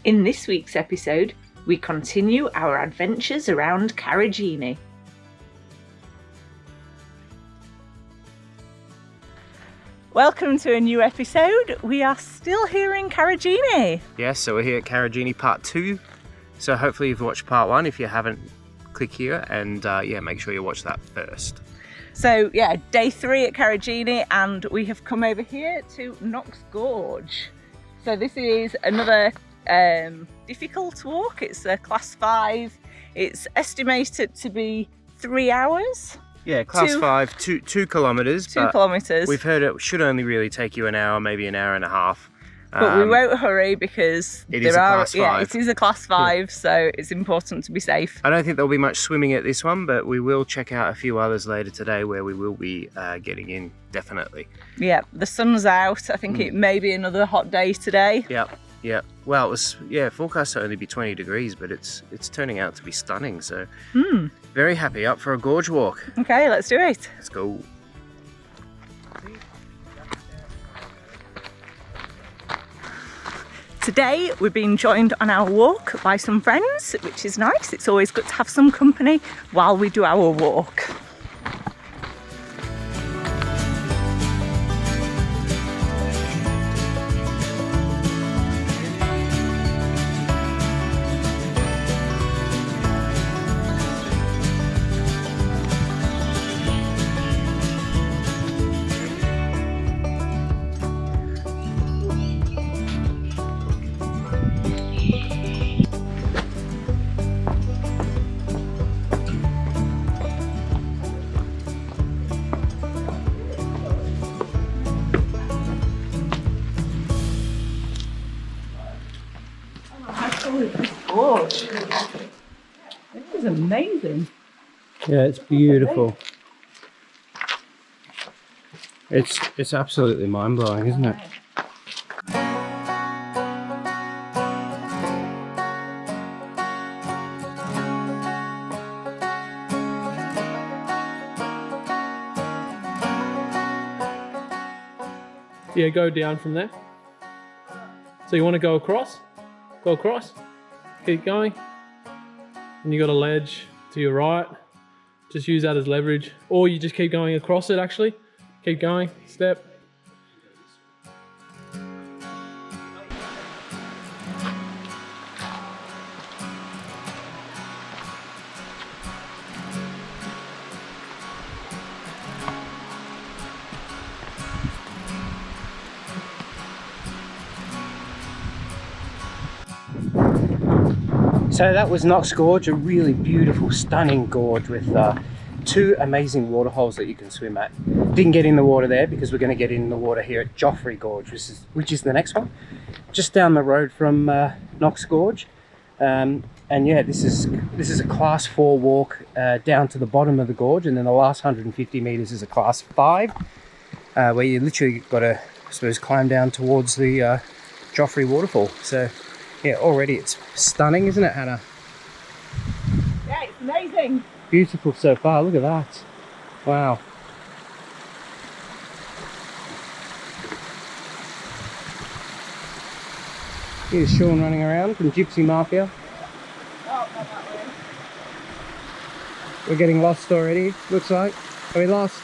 In this week's episode, we continue our adventures around Karijini. Welcome to a new episode. We are still here in Karijini. Yes, so we're here at Karijini Part 2. So hopefully you've watched Part 1. If you haven't, click here and make sure you watch that first. So day 3 at Karijini, and we have come over here to Knox Gorge. So this is another difficult walk. It's a class 5. It's estimated to be 3 hours. Yeah, class 5, 2 kilometres. 2 kilometres. We've heard it should only really take you an hour, maybe an hour and a half. But we won't hurry because it is a class 5. Yeah, it is a class 5, so it's important to be safe. I don't think there'll be much swimming at this one, but we will check out a few others later today where we will be getting in, definitely. Yeah, the sun's out. I think it may be another hot day today. Yeah. Well, it was forecast to only be 20 degrees, but it's turning out to be stunning. So very happy. Up for a gorge walk. Okay, let's do it. Let's go. Today we're being joined on our walk by some friends, which is nice. It's always good to have some company while we do our walk. Gorge. This is amazing. Yeah, it's beautiful. It's absolutely mind-blowing, isn't it? Yeah, go down from there. So you want to go across? Go across. Keep going. And you got a ledge to your right. Just use that as leverage. Or you just keep going across it actually. Keep going. Step. So that was Knox Gorge, a really beautiful, stunning gorge with 2 amazing waterholes that you can swim at. Didn't get in the water there because we're going to get in the water here at Joffre Gorge, which is the next one, just down the road from Knox Gorge. And yeah, this is a class 4 walk down to the bottom of the gorge, and then the last 150 meters is a class 5, where you literally got to, I suppose, climb down towards the Joffre waterfall. So yeah, already it's stunning, isn't it, Hannah? Yeah, it's amazing. Beautiful so far, look at that. Wow. Here's Sean running around from Gypsy Mafia. Oh, not that way. We're getting lost already, looks like. Are we lost?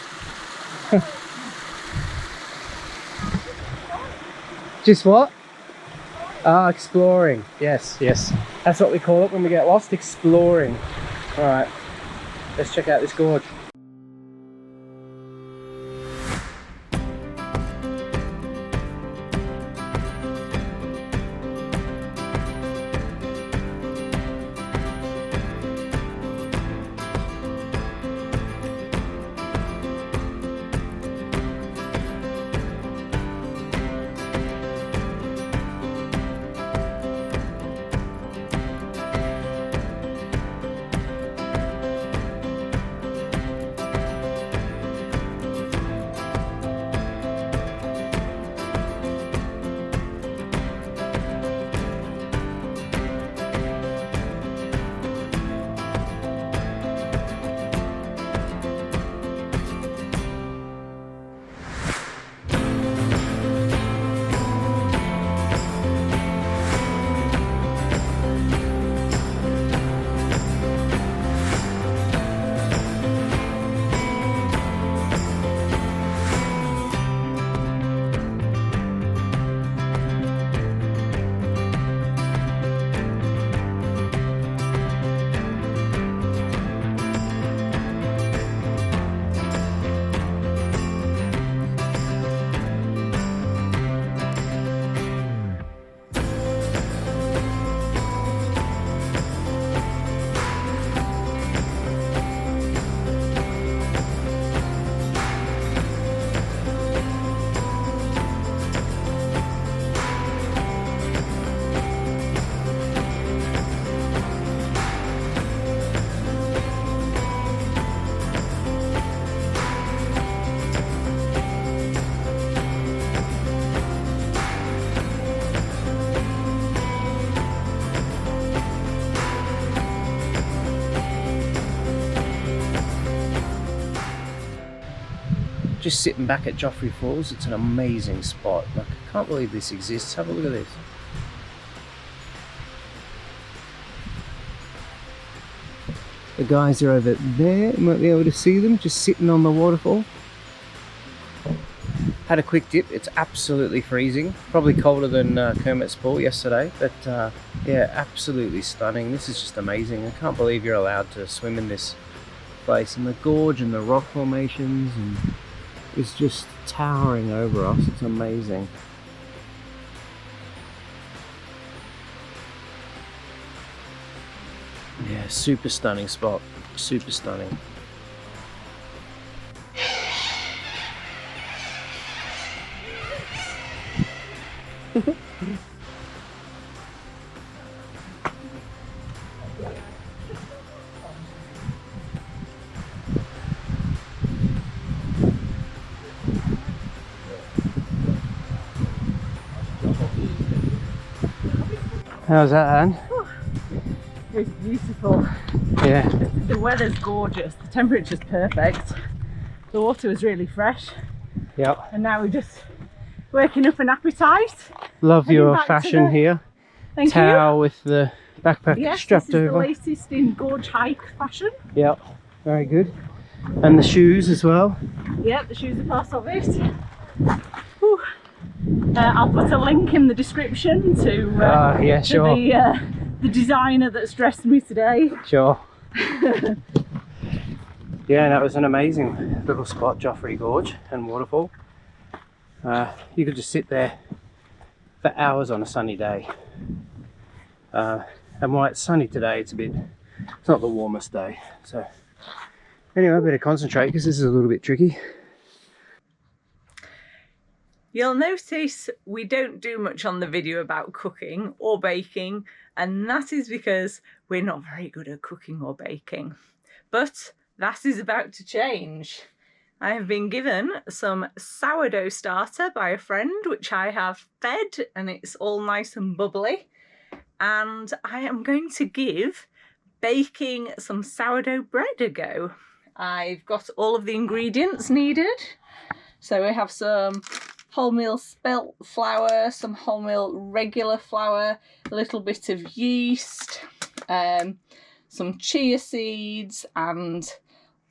Just what? Ah, exploring. Yes. That's what we call it when we get lost, exploring. Alright, let's check out this gorge. just sitting back at Joffre Falls. It's an amazing spot. Like, I can't believe this exists. Have a look at this. The guys are over there. You might be able to see them just sitting on the waterfall. Had a quick dip. It's absolutely freezing. Probably colder than Kermit's Pool yesterday, but yeah, absolutely stunning. This is just amazing. I can't believe you're allowed to swim in this place. And the gorge and the rock formations, and it's just towering over us. It's amazing. Yeah, super stunning spot. Super stunning. How's that, Anne? It's beautiful. Yeah. The weather's gorgeous. The temperature's perfect. The water was really fresh. Yep. And now we're just working up an appetite. Love Heading your back to fashion the- here. Thank Towel with the backpack you. Yes, strapped this is over. the latest in gorge hike fashion. Yep. Very good. And the shoes as well. Yep, the shoes are part of it. Whew. I'll put a link in the description to, Yeah, sure. the designer that's dressed me today. Sure. Yeah, that was an amazing little spot, Joffre Gorge and waterfall. You could just sit there for hours on a sunny day. And while it's sunny today, it's not the warmest day. So anyway, I better concentrate because this is a little bit tricky. You'll notice we don't do much on the video about cooking or baking, and that is because we're not very good at cooking or baking. But that is about to change. I have been given some sourdough starter by a friend, which I have fed, and it's all nice and bubbly. And I am going to give baking some sourdough bread a go. I've got all of the ingredients needed. So we have some wholemeal spelt flour, some wholemeal regular flour, a little bit of yeast, some chia seeds and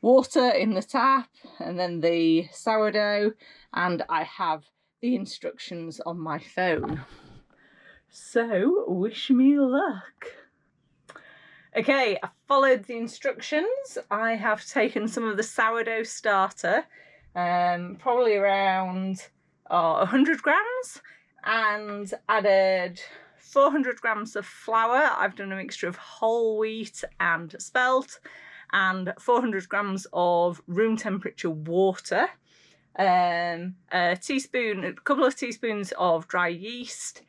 water in the tap, and then the sourdough, and I have the instructions on my phone. So wish me luck. Okay, I followed the instructions. I have taken some of the sourdough starter, probably around 100 grams, and added 400 grams of flour. I've done a mixture of whole wheat and spelt, and 400 grams of room temperature water, a couple of teaspoons of dry yeast,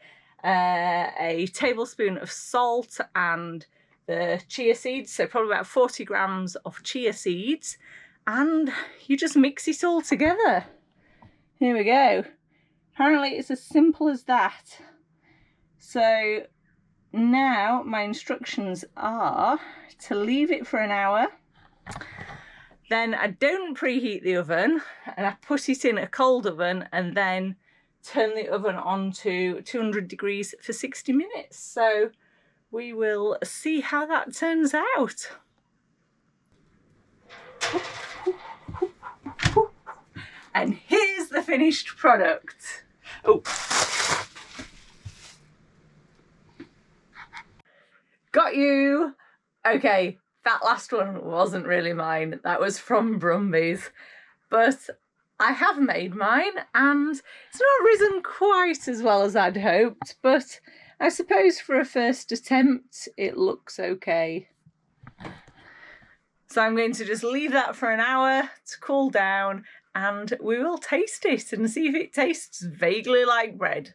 a tablespoon of salt, and the chia seeds, so probably about 40 grams of chia seeds, and you just mix it all together. Here we go. Apparently it's as simple as that. So now my instructions are to leave it for an hour. Then I don't preheat the oven, and I put it in a cold oven and then turn the oven on to 200 degrees for 60 minutes. So we will see how that turns out. And here's the finished product. Oh. Got you. Okay, that last one wasn't really mine. That was from Brumby's. But I have made mine, and it's not risen quite as well as I'd hoped, but I suppose for a first attempt, it looks okay. So I'm going to just leave that for an hour to cool down, and we will taste it and see if it tastes vaguely like bread.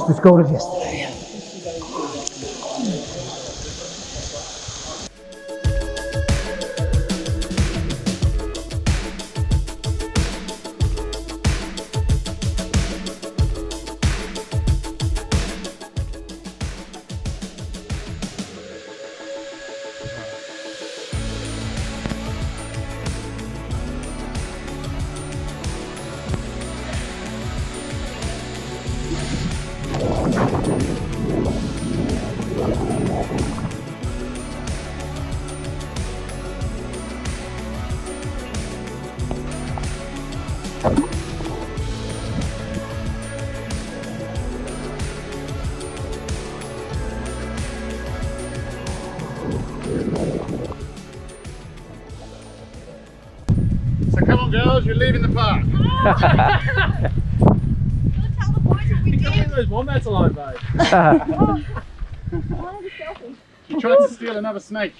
just as cold as yesterday. So come on girls, you're leaving the park. Leave those wombats alone, babe. She tried to steal another snake.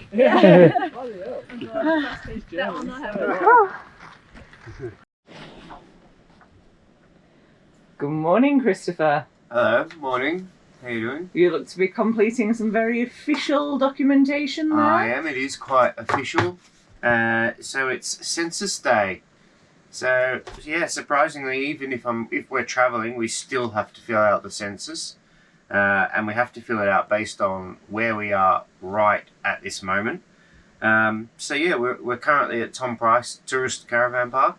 Good morning, Christopher. Hello, morning. How you doing? You look to be completing some very official documentation there. I am. It is quite official. So it's Census Day. So yeah, surprisingly, even if we're travelling, we still have to fill out the census, and we have to fill it out based on where we are right at this moment. So yeah, we're currently at Tom Price Tourist Caravan Park,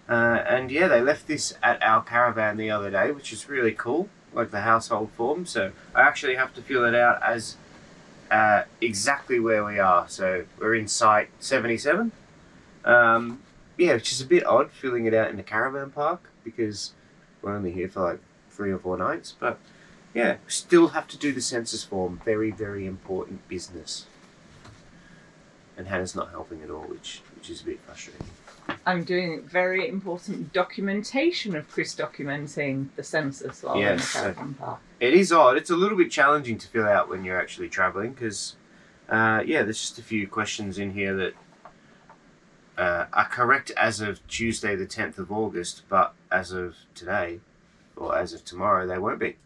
and yeah, they left this at our caravan the other day, which is really cool, like the household form. So I actually have to fill it out as exactly where we are. So we're in site 77. Yeah, which is a bit odd filling it out in the caravan park because we're only here for like 3 or 4 nights. But yeah, still have to do the census form. Very, very important business. And Hannah's not helping at all, which is a bit frustrating. I'm doing very important documentation of Chris documenting the census while we're in the caravan park. It is odd. It's a little bit challenging to fill out when you're actually travelling because, yeah, there's just a few questions in here that are correct as of Tuesday the 10th of August, but as of today or as of tomorrow they won't be.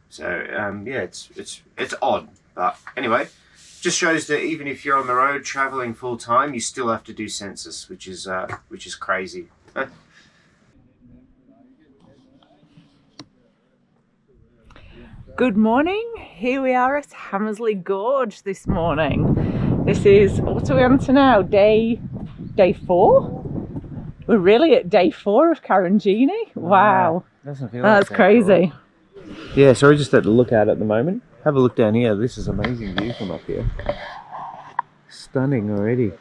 So yeah, it's odd, but anyway, just shows that even if you're on the road travelling full time, you still have to do census, which is crazy. Good morning. Here we are at Hamersley Gorge this morning. This is, what are we on to now? Day 4? We're really at day 4 of Karijini. Wow. Doesn't feel That's crazy. Yeah, so we're just at the lookout at the moment. Have a look down here. This is an amazing view from up here. Stunning already.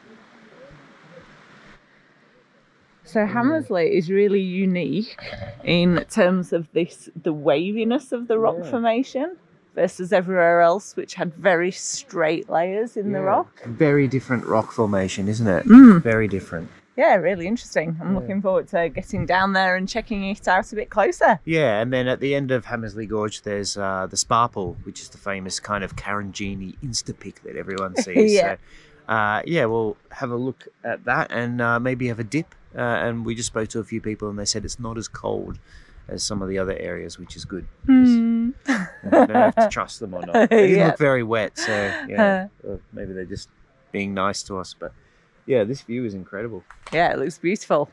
So Hamersley is really unique in terms of the waviness of the rock formation versus everywhere else, which had very straight layers in the rock. Very different rock formation, isn't it? Very different. Yeah, really interesting. I'm looking forward to getting down there and checking it out a bit closer. Yeah, and then at the end of Hamersley Gorge, there's the Sparple, which is the famous kind of Karijini Instapic that everyone sees. Yeah. So, yeah, we'll have a look at that and maybe have a dip. And we just spoke to a few people and they said it's not as cold as some of the other areas, which is good. I don't have to trust them or not. They didn't look very wet, so yeah, or maybe they're just being nice to us. But yeah, this view is incredible. Yeah, it looks beautiful.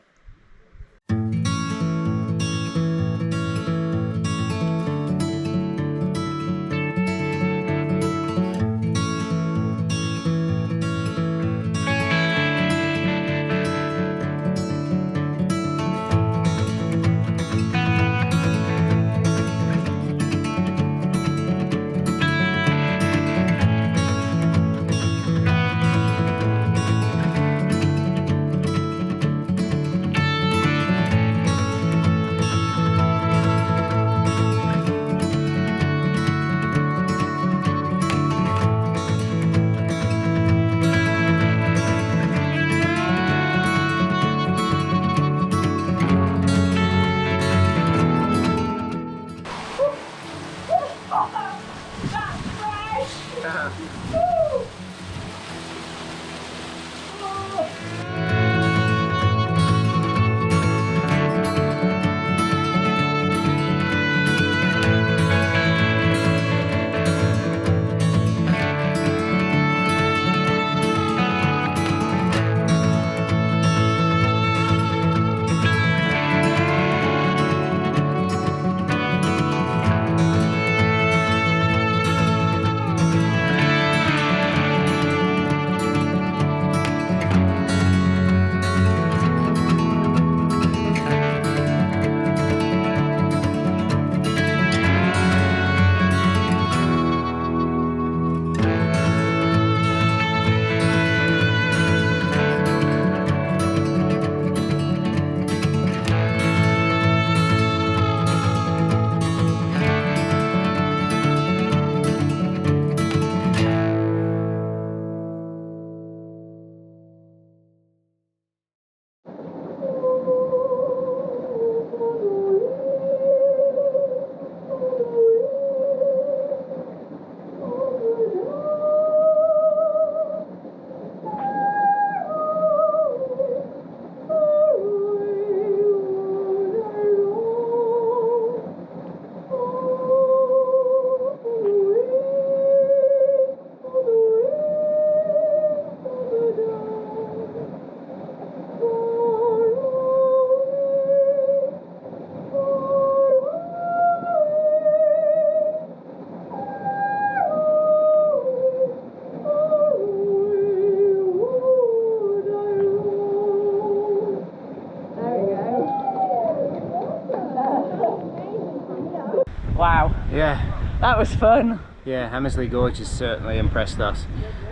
That was fun. Yeah, Hamersley Gorge has certainly impressed us.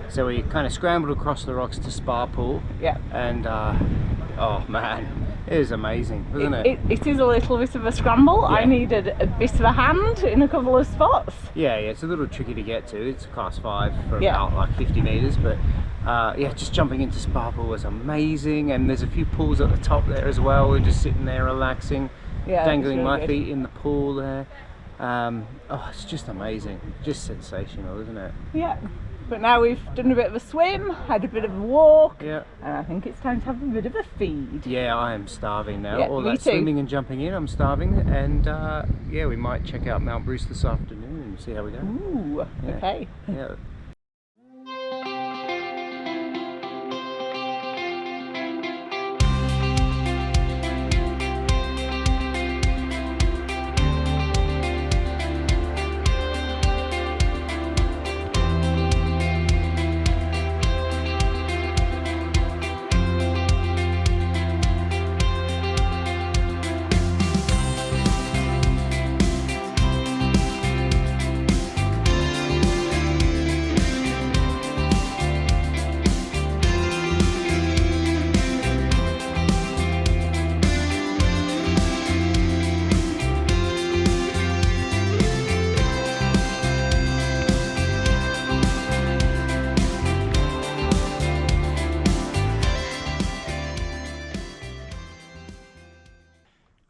So we kind of scrambled across the rocks to Spa Pool. Yeah. And oh man, it was amazing, wasn't it? It is a little bit of a scramble. Yeah. I needed a bit of a hand in a couple of spots. Yeah, it's a little tricky to get to. It's class 5 for Yeah. about like 50 meters, but yeah, just jumping into Spa Pool was amazing. And there's a few pools at the top there as well. We're just sitting there relaxing, Yeah, dangling really my good. feet in the pool there. Oh, it's just amazing, just sensational, isn't it? Yeah. But now we've done a bit of a swim, had a bit of a walk, Yeah. and I think it's time to have a bit of a feed. Yeah, I am starving now. Yeah, All me that too. swimming and jumping in, I'm starving. And yeah, we might check out Mount Bruce this afternoon and see how we go. Ooh, Yeah. okay. Yeah.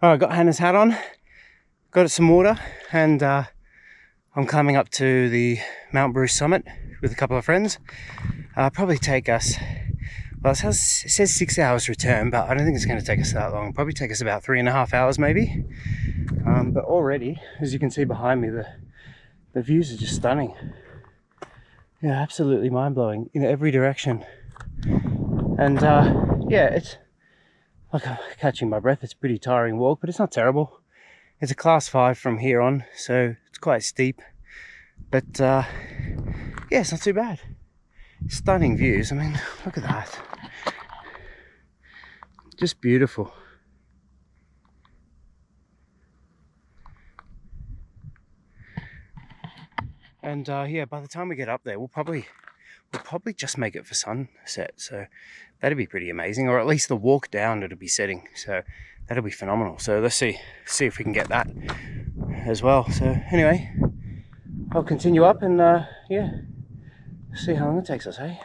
Alright, got Hannah's hat on, got some water, and I'm climbing up to the Mount Bruce summit with a couple of friends. Probably take us, well, it says 6 hours return, but I don't think it's going to take us that long. Probably take us about 3.5 hours maybe. But already, as you can see behind me, the views are just stunning. Yeah, absolutely mind-blowing in every direction. And yeah, it's like I'm catching my breath. It's a pretty tiring walk, but it's not terrible. It's a class 5 from here on, so it's quite steep. But yeah, it's not too bad. Stunning views. I mean, look at that. Just beautiful. And yeah, by the time we get up there, we'll probably just make it for sunset. So that'd be pretty amazing, or at least the walk down it'll be setting. So that'll be phenomenal. So let's see if we can get that as well. So anyway, I'll continue up and yeah, see how long it takes us, hey?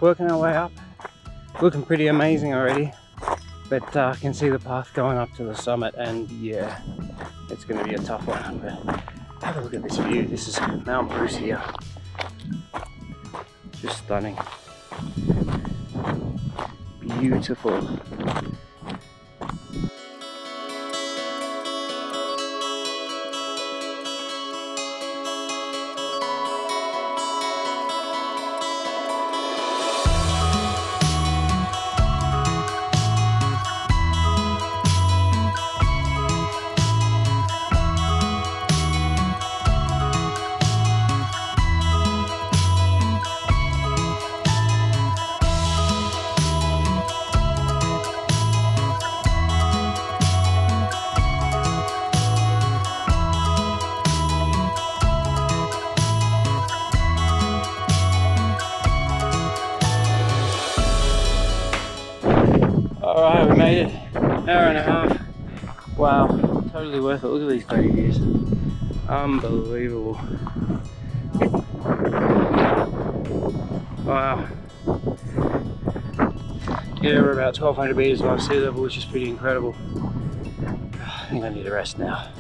Working our way up, looking pretty amazing already, but I can see the path going up to the summit, and yeah, it's going to be a tough one. But have a look at this view. This is Mount Bruce here, just stunning, beautiful. Alright, we made it. An hour and a half. Wow, totally worth it. Look at these bloody views. Unbelievable. Wow. Yeah, we're about 1,200 meters above sea level, which is pretty incredible. I think I need a rest now.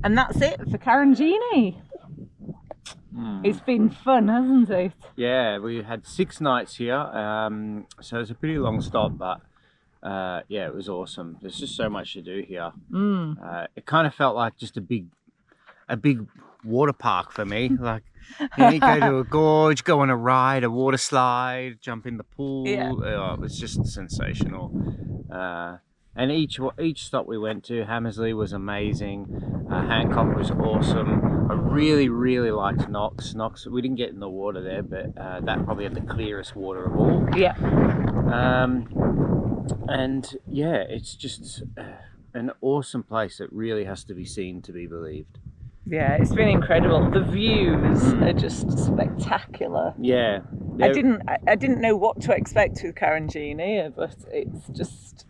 And that's it for Karijini. It's been fun, hasn't it? Yeah, we had 6 nights here, so it's a pretty long stop, but yeah, it was awesome. There's just so much to do here. It kind of felt like just a big water park for me. Like, you go to a gorge, go on a ride, a water slide, jump in the pool. Yeah. Oh, it was just sensational. And each stop we went to, Hamersley was amazing. Hancock was awesome. I really liked Knox. We didn't get in the water there, but that probably had the clearest water of all. Yeah. And yeah, it's just an awesome place that really has to be seen to be believed. Yeah, it's been incredible. The views are just spectacular. Yeah. I didn't know what to expect with Karijini, but it's just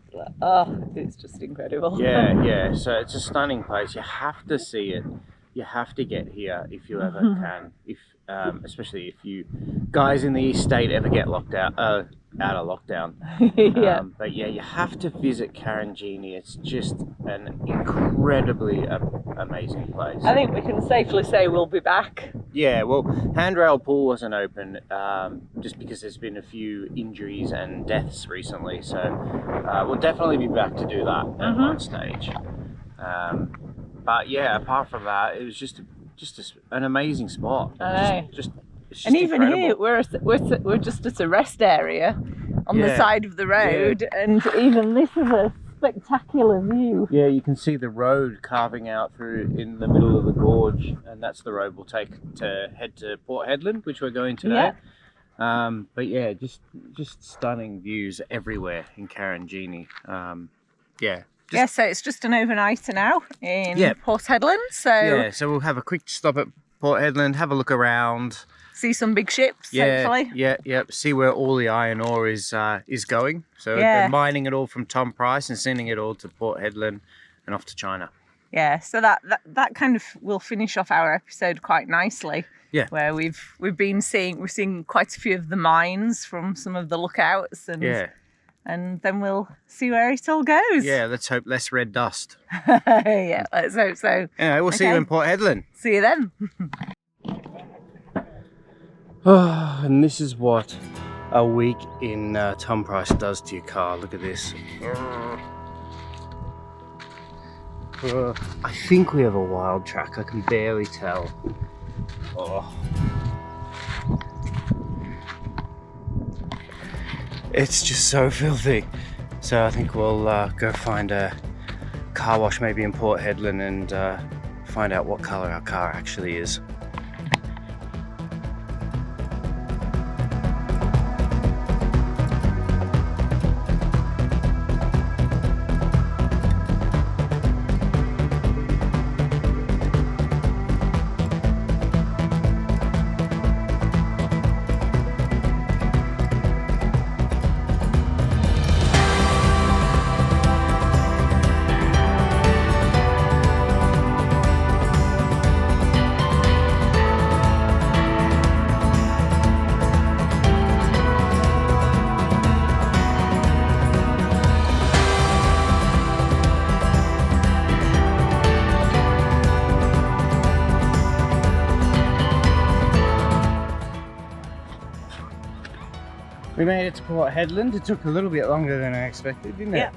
incredible. Yeah. So it's a stunning place. You have to see it. You have to get here if you ever can. If especially if you guys in the East State ever get locked out of lockdown. Yeah. But yeah, you have to visit Karijini. It's just an incredibly amazing place. I think we can safely say we'll be back. Yeah, well, Handrail Pool wasn't open just because there's been a few injuries and deaths recently, so we'll definitely be back to do that at one stage. But yeah, apart from that, it was just an amazing spot. I know. It's just And even incredible. here, we're just at a rest area on the side of the road, and even this is a spectacular view. Yeah, you can see the road carving out through in the middle of the gorge, and that's the road we'll take to head to Port Hedland, which we're going today. Yeah. But yeah, just stunning views everywhere in Karijini. Yeah. So it's just an overnighter now in Port Hedland. So So we'll have a quick stop at Port Hedland, have a look around. see some big ships, hopefully. Yeah. See where all the iron ore is going. So they're mining it all from Tom Price and sending it all to Port Hedland and off to China. Yeah, so that kind of will finish off our episode quite nicely. Yeah. Where we've seen quite a few of the mines from some of the lookouts, and then we'll see where it all goes. Yeah, let's hope less red dust. Yeah, let's hope so. Anyway, we'll see you in Port Hedland. See you then. Oh, and this is what a week in Tom Price does to your car. Look at this. I think we have a wild track. I can barely tell. Oh. It's just so filthy. So I think we'll go find a car wash maybe in Port Hedland and find out what colour our car actually is. We made it to Port Hedland. It took a little bit longer than I expected, didn't it? Yeah.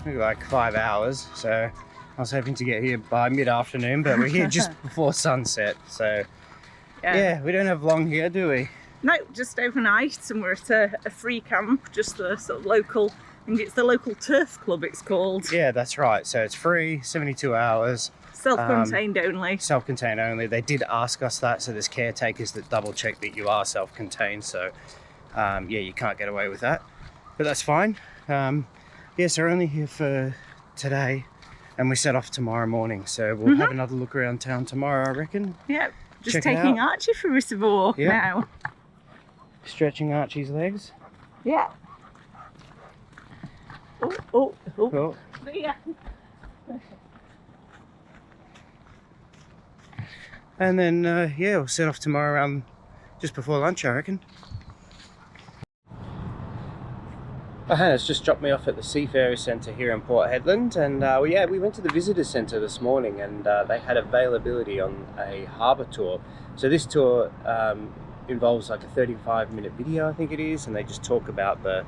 Maybe like 5 hours. So I was hoping to get here by mid-afternoon, but we're here just before sunset. So yeah, we don't have long here, do we? No, just overnight, and we're at a free camp, just a sort of local. I think it's the local turf club. It's called. Yeah, that's right. So it's free, 72 hours. Self-contained only. Self-contained only. They did ask us that, so there's caretakers that double check that you are self-contained. So yeah, you can't get away with that, but that's fine. Yeah, so we're only here for today, and we set off tomorrow morning. So we'll have another look around town tomorrow, I reckon. Yeah, just Check it taking out. Archie for a bit of a walk now. Stretching Archie's legs. Yeah. Oh. Cool. Yeah. And then yeah, we'll set off tomorrow around just before lunch, I reckon. Hannah's just dropped me off at the Seafarers Centre here in Port Hedland, and we went to the Visitor Centre this morning, and they had availability on a harbour tour. So this tour involves like a 35-minute video, I think it is, and they just talk about the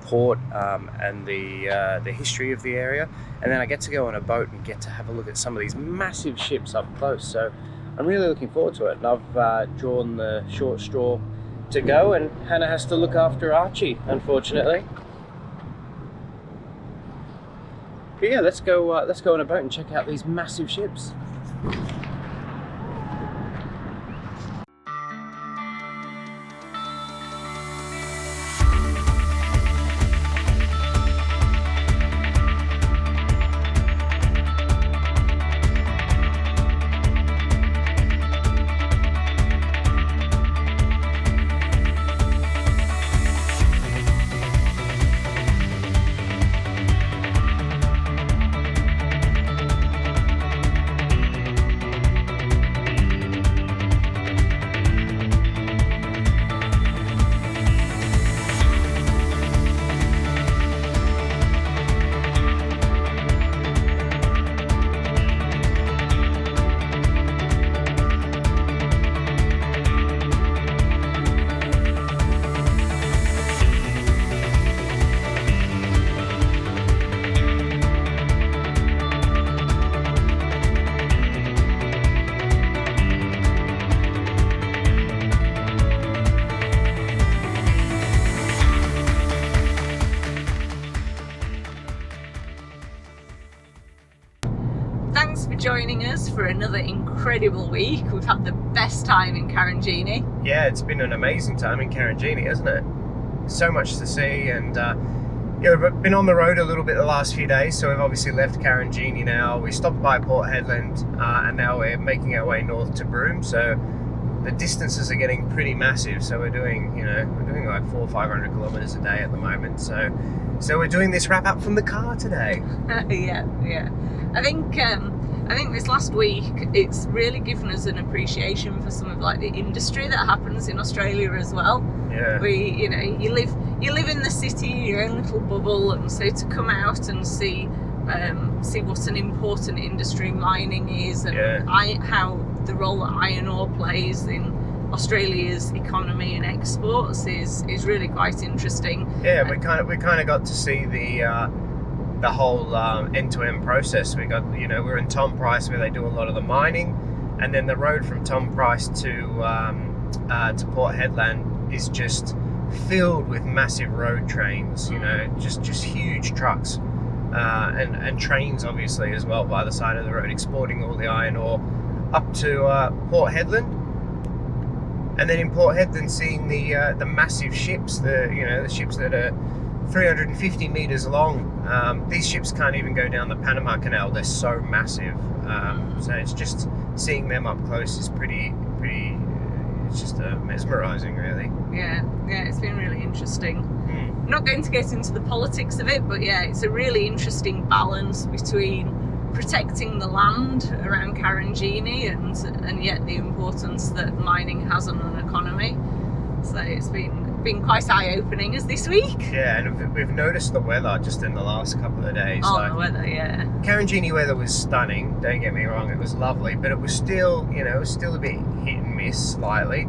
port and the history of the area, and then I get to go on a boat and get to have a look at some of these massive ships up close. So I'm really looking forward to it, and I've drawn the short straw to go, and Hannah has to look after Archie, unfortunately. But yeah, let's go on a boat and check out these massive ships. Thanks for joining us for another incredible week. We've had the best time in Karijini. Yeah, it's been an amazing time in Karijini, hasn't it? So much to see, and yeah, we've been on the road a little bit the last few days, so we've obviously left Karijini now. We stopped by Port Hedland, and now we're making our way north to Broome. So the distances are getting pretty massive. So we're doing like 400 or 500 kilometers a day at the moment. So we're doing this wrap up from the car today. yeah. I think this last week it's really given us an appreciation for some of like the industry that happens in Australia as well. Yeah. You live in the city, your own little bubble, and so to come out and see what an important industry mining is, and how the role that iron ore plays in Australia's economy and exports is really quite interesting. Yeah, we kind of got to see the whole end-to-end process. We're in Tom Price, where they do a lot of the mining, and then the road from Tom Price to Port Hedland is just filled with massive road trains. Just huge trucks and trains, obviously, as well, by the side of the road, exporting all the iron ore up to Port Hedland. And then in Port Hedland, seeing the massive ships, the ships that are 350 meters long. These ships can't even go down the Panama Canal. They're so massive. So it's just seeing them up close is pretty. It's just mesmerizing, really. Yeah, it's been really interesting. I'm not going to get into the politics of it, but yeah, it's a really interesting balance between protecting the land around Karijini and yet the importance that mining has on an economy. So it's been quite eye-opening as this week. Yeah, and we've noticed the weather just in the last couple of days. The weather, yeah. Karijini weather was stunning, don't get me wrong, it was lovely, but it was still a bit hit and miss slightly.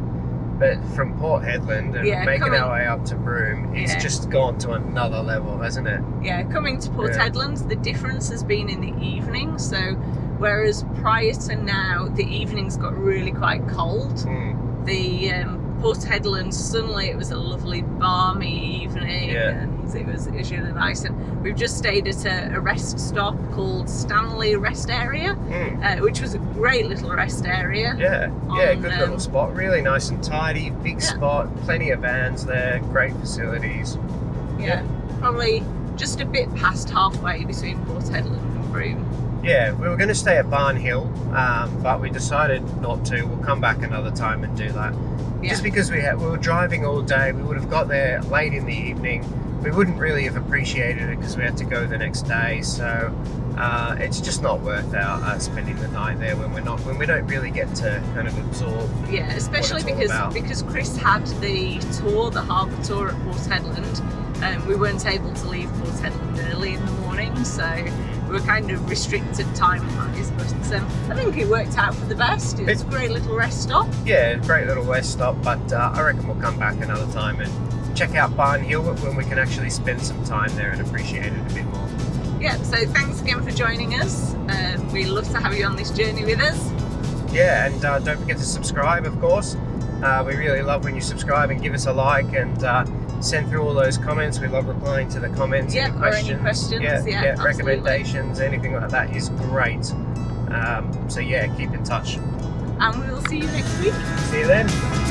But from Port Hedland and making our way up to Broome, it's just gone to another level, hasn't it? Yeah, coming to Port Hedland, the difference has been in the evening. So whereas prior to now, the evenings got really quite cold. The Port Hedland, suddenly it was a lovely balmy evening, and it was really nice. And we've just stayed at a rest stop called Stanley Rest Area, which was a great little rest area. Good little spot, really nice and tidy, big spot, plenty of vans there, great facilities. Probably just a bit past halfway between Port Hedland and Broome. Yeah, we were going to stay at Barn Hill, but we decided not to. We'll come back another time and do that. Just because we were driving all day, we would have got there late in the evening. We wouldn't really have appreciated it because we had to go the next day. So it's just not worth spending the night there when we don't really get to kind of absorb. Yeah, especially because Chris had the harbour tour at Port Hedland, We weren't able to leave Port Hedland early in the morning, so we were kind of restricted time-wise, but I think it worked out for the best. It's a great little rest stop. Yeah, great little rest stop, but I reckon we'll come back another time and check out Barn Hill when we can actually spend some time there and appreciate it a bit more. Yeah, so thanks again for joining us. We love to have you on this journey with us. Yeah, and don't forget to subscribe, of course. We really love when you subscribe and give us a like and send through all those comments. We love replying to the comments. Yeah, any or questions. any questions. Yeah, absolutely. recommendations, anything like that is great. So yeah, keep in touch. And we will see you next week. See you then.